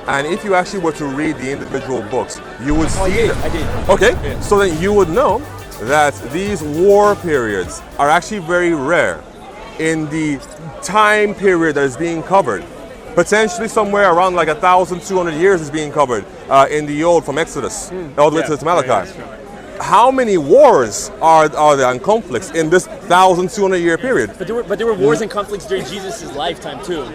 And if you actually were to read the individual books, you would see... I did. Okay, Yeah. so then you would know that these war periods are actually very rare in the time period that is being covered. Potentially somewhere around like 1,200 years is being covered in the Old from Exodus all the way to Malachi. How many wars are there and conflicts in this 1,200 year period? But there were wars and conflicts during Jesus' lifetime too.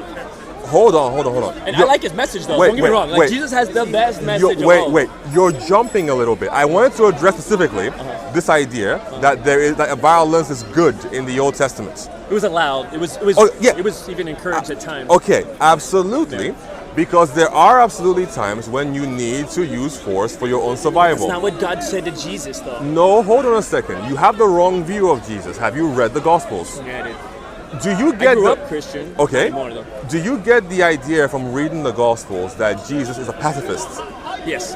Hold on. And I like his message though. Don't get me wrong. Like Jesus has the best message. Wait. You're jumping a little bit. I wanted to address specifically this idea that that violence is good in the Old Testament. It was allowed. It was even encouraged at times. Okay, absolutely. Because there are absolutely times when you need to use force for your own survival. That's not what God said to Jesus, though. No, hold on a second. You have the wrong view of Jesus. Have you read the Gospels? Yeah, I did. Do you get I grew up Christian. Okay. More, though. Do you get the idea from reading the Gospels that Jesus is a pacifist? Yes.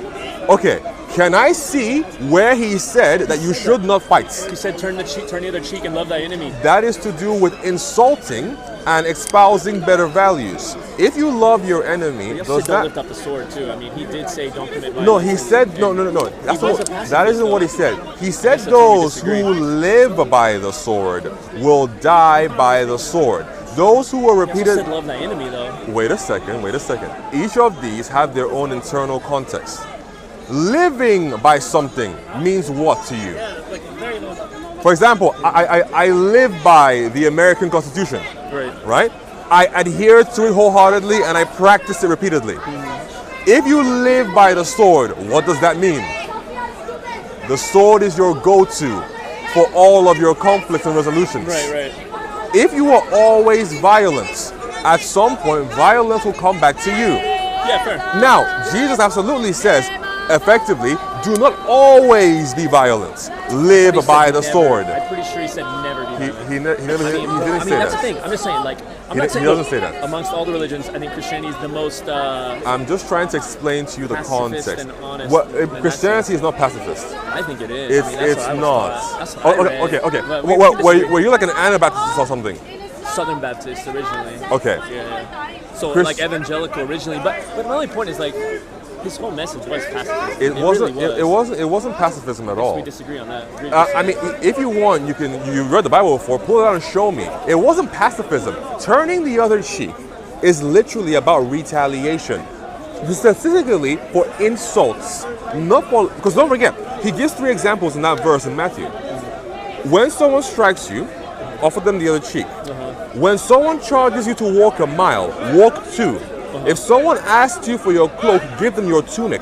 Okay. Can I see where he said that you should not fight? He said, turn the other cheek and love thy enemy. That is to do with insulting and espousing better values. If you love your enemy, does don't lift up the sword too. I mean, he did say don't commit violence. No, he said no. That isn't what he said. He said those who live by the sword will die by the sword. Those who were repeated. Said love thy enemy though. Wait a second. Each of these have their own internal context. Living by something means what to you? For example, I live by the American Constitution. Right? I adhere to it wholeheartedly and I practice it repeatedly. If you live by the sword, what does that mean? The sword is your go-to for all of your conflicts and resolutions. Right. If you are always violent, at some point violence will come back to you. Yeah, fair. Now, Jesus absolutely says, effectively, do not always be violent. Live by the sword. I'm pretty sure he said never do that. He didn't say that. That's the thing. I'm just saying, like, he doesn't say that. Amongst all the religions, I think Christianity is the most. I'm just trying to explain to you the context. And honest Christianity is not pacifist. I think it is. It's not. Okay. Were you like an Anabaptist or something? Southern Baptist originally. Okay. Yeah. So like evangelical originally, but my only point is like. His whole message was pacifist. It wasn't pacifism at all. We disagree on that. I mean, if you want, you read the Bible before, pull it out and show me. It wasn't pacifism. Turning the other cheek is literally about retaliation. Specifically for insults. Not for, because don't forget, he gives 3 examples in that verse in Matthew. When someone strikes you, offer them the other cheek. When someone charges you to walk a mile, walk 2. If someone asks you for your cloak, give them your tunic.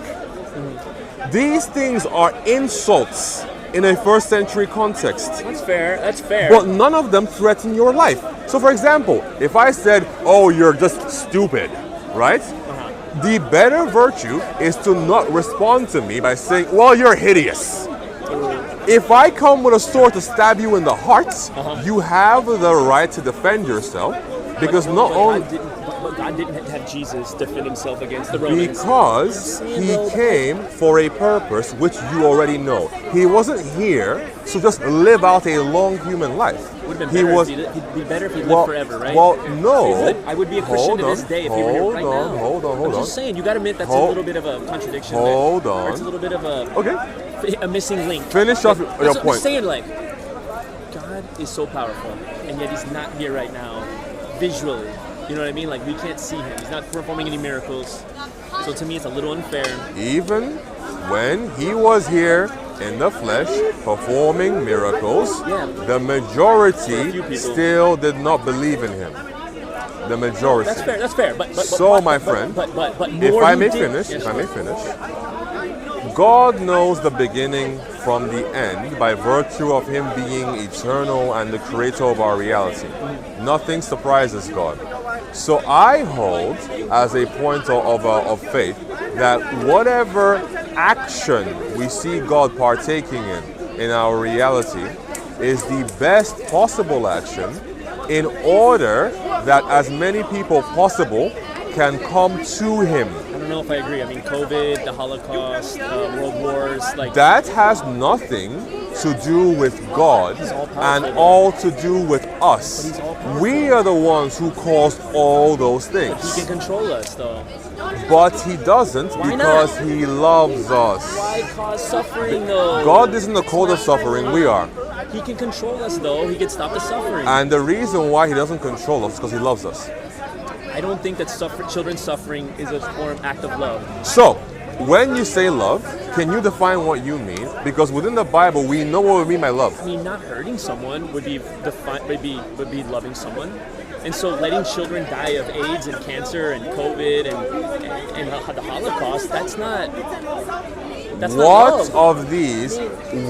These things are insults in a first century context. That's fair. But none of them threaten your life. So for example, if I said, oh, you're just stupid, right? The better virtue is to not respond to me by saying, well, you're hideous. If I come with a sword to stab you in the heart, you have the right to defend yourself. Because not only... God didn't have Jesus defend himself against the Romans. Because he came for a purpose which you already know. He wasn't here to just live out a long human life. Would have been he'd be better if he lived forever, right? Well, no. I would be a Christian to this day if he were here right now. Hold on. I'm just saying, you got to admit that's a little bit of a contradiction. Hold on. Or it's a little bit of a missing link. Finish off your point. I'm saying, like, God is so powerful, and yet he's not here right now, visually. You know what I mean? Like, we can't see him. He's not performing any miracles. So to me, it's a little unfair. Even when he was here in the flesh performing miracles, the majority still did not believe in him. The majority. That's fair. But my friend, if I may finish, God knows the beginning from the end by virtue of him being eternal and the creator of our reality. Nothing surprises God. So I hold as a point of faith that whatever action we see God partaking in our reality is the best possible action in order that as many people possible can come to him. know if I agree. I mean, COVID, the Holocaust, world wars, like That has nothing to do with God and all to do with us. he's all-powerful. We are the ones who caused all those he things. can control us, though. But he doesn't Why because not? he loves us. Why cause suffering, though? God isn't the cause of suffering, we are. He can control us, though. He can stop the suffering. And the reason why he doesn't control us is because he loves us. I don't think that children suffering is a form act of love. So, when you say love, can you define what you mean? Because within the Bible, we know what we mean by love. I mean, not hurting someone would be loving someone. And so letting children die of AIDS and cancer and COVID and the Holocaust, that's not What love. of these,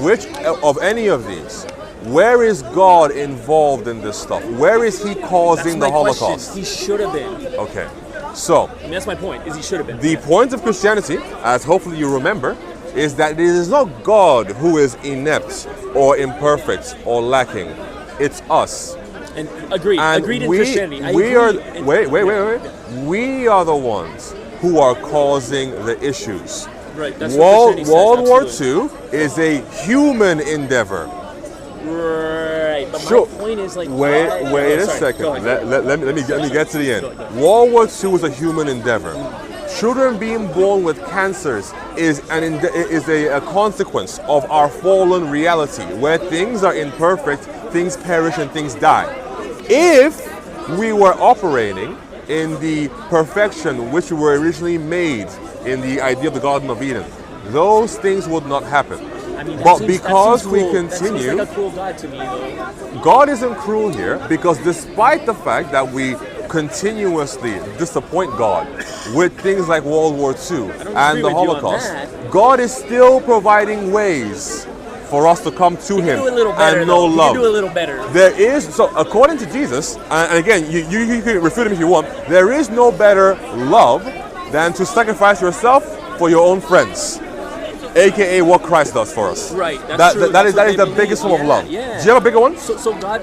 which of any of these, where is God involved in this stuff? Where is he causing That's the my question. Holocaust? He should have been. Okay, so I mean, that's my point, is he should have been. the point of Christianity, as hopefully you remember, is that it is not God who is inept or imperfect or lacking. It's us. And agreed. And Agreed in we, Christianity. I we agree. are And- wait. We are the ones who are causing the issues. Right, that's what Christianity World War says, II is a human endeavor. Right, but Sure. my point is like. Wait Oh, a sorry. second. Go ahead. Let me get to the Go end. ahead. World War II is a human endeavor. Children being born with cancers is a consequence of our fallen reality, where things are imperfect, things perish, and things die. If we were operating in the perfection which we were originally made in the idea of the Garden of Eden, those things would not happen. I mean, that But seems- because that seems we cruel. That continue, seems like a cruel God to me, though. God isn't cruel here because despite the fact that we continuously disappoint God with things like World War II agree and the with you on Holocaust, that. God is still providing ways for us to come to You Him can do a little better, and know though. You love. can do a little better. There is, so according to Jesus, and again, you can refute him if you want, there is no better love than to sacrifice yourself for your own friends. AKA what Christ does for us. Right, that's true. That is That's what the they biggest form believe. of love. Yeah. Do you have a bigger one? So God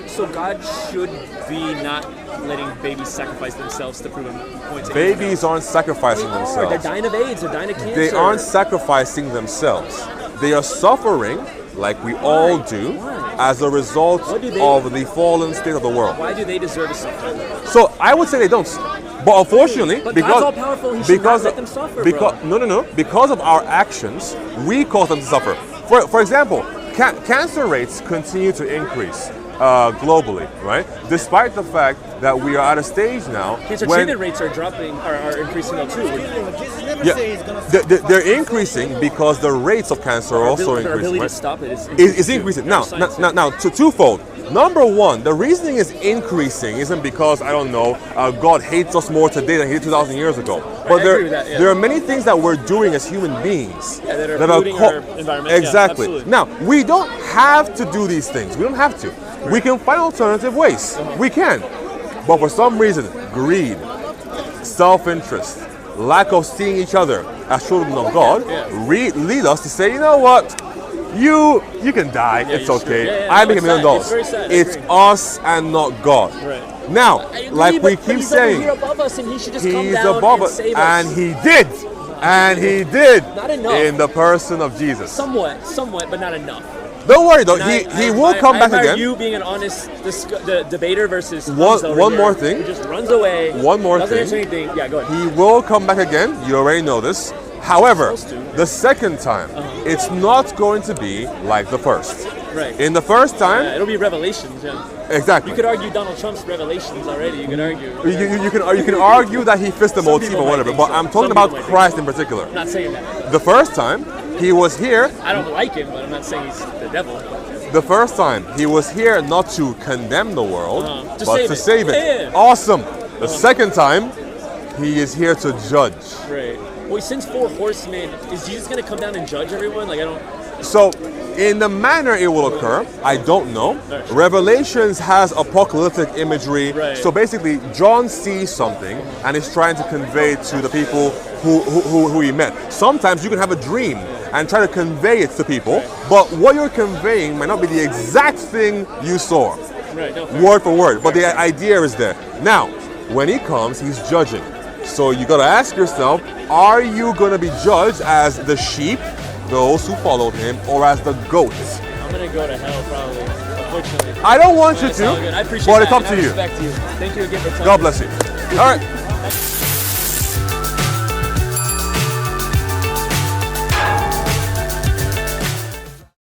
should be not letting babies sacrifice themselves to prove a point. to Babies aren't sacrificing Israel. themselves. They're dying of AIDS. They're dying of cancer. They aren't sacrificing themselves. They are suffering like we all do Why? as a result What do they- of the fallen state of the world. Why do they deserve to suffer? So I would say they don't. But unfortunately, But because God's all-powerful, he should not let them suffer, because bro. no, because of our actions, we cause them to suffer. For example, cancer rates continue to increase globally, right? Despite the fact that we are at a stage now Cancer when treatment rates are increasing though too. Jesus never yeah, say he's gonna they're increasing because the rates of cancer are also Their increasing. ability Right? to stop it is Is increasing. Now, twofold. Number one, the reasoning is increasing isn't because, I don't know, God hates us more today than he did 2,000 years ago. But I agree with that, yeah. there are many things that we're doing as human beings Yeah, that are polluting our environment. Yeah, Exactly. absolutely. Now, we don't have to do these things. We don't have to. We can find alternative ways. We can. But for some reason, greed, self-interest, lack of seeing each other as children of God lead us to say, you know what? You can die. It's you're okay. true. Yeah, I no, make it's $1 million. sad. It's very sad. I It's agree. us and not God. Right. Now, I agree, like we but keep he's over saying, here above us, and he should just come he's down above and us, save and us. he did, and he did Not enough. in the person of Jesus. Somewhat, but not enough. Don't worry though, And he will come back I admire again. you being an honest the debater versus One- Hamza over one here, more thing. who just runs away. One more doesn't thing. answer anything. Yeah, go ahead. He will come back again. You already know this. However, Supposed to. the second time, it's not going to be like the first. Right. In the first time, It'll be revelations. Yeah. exactly. You could argue Donald Trump's revelations already. You could argue. You can argue that he fits the Some motif people or might whatever, think but so. I'm talking Some about people might think Christ so. in particular. I'm not saying that. The first time he was here, I don't like him, but I'm not saying he's the devil. the first time he was here not to condemn the world, To but save to it. save it. Yeah. Awesome. The second time, he is here to judge. Right. Well, since 4 horsemen, is Jesus going to come down and judge everyone? Like, I don't. So, in the manner it will occur, I don't know. Right. Revelations has apocalyptic imagery. Right. So basically, John sees something and is trying to convey it to the people who he met. Sometimes you can have a dream and try to convey it to people, but what you're conveying might not be the exact thing you saw, Right. No. word for word. But the idea is there. Now, when he comes, he's judging. So you gotta ask yourself, are you gonna be judged as the sheep, those who followed him, or as the goats? I'm gonna go to hell probably, unfortunately. I don't want you It's all to, good. I appreciate but that, it's up and to I you. respect you. Thank you again for telling God me. bless you. All right.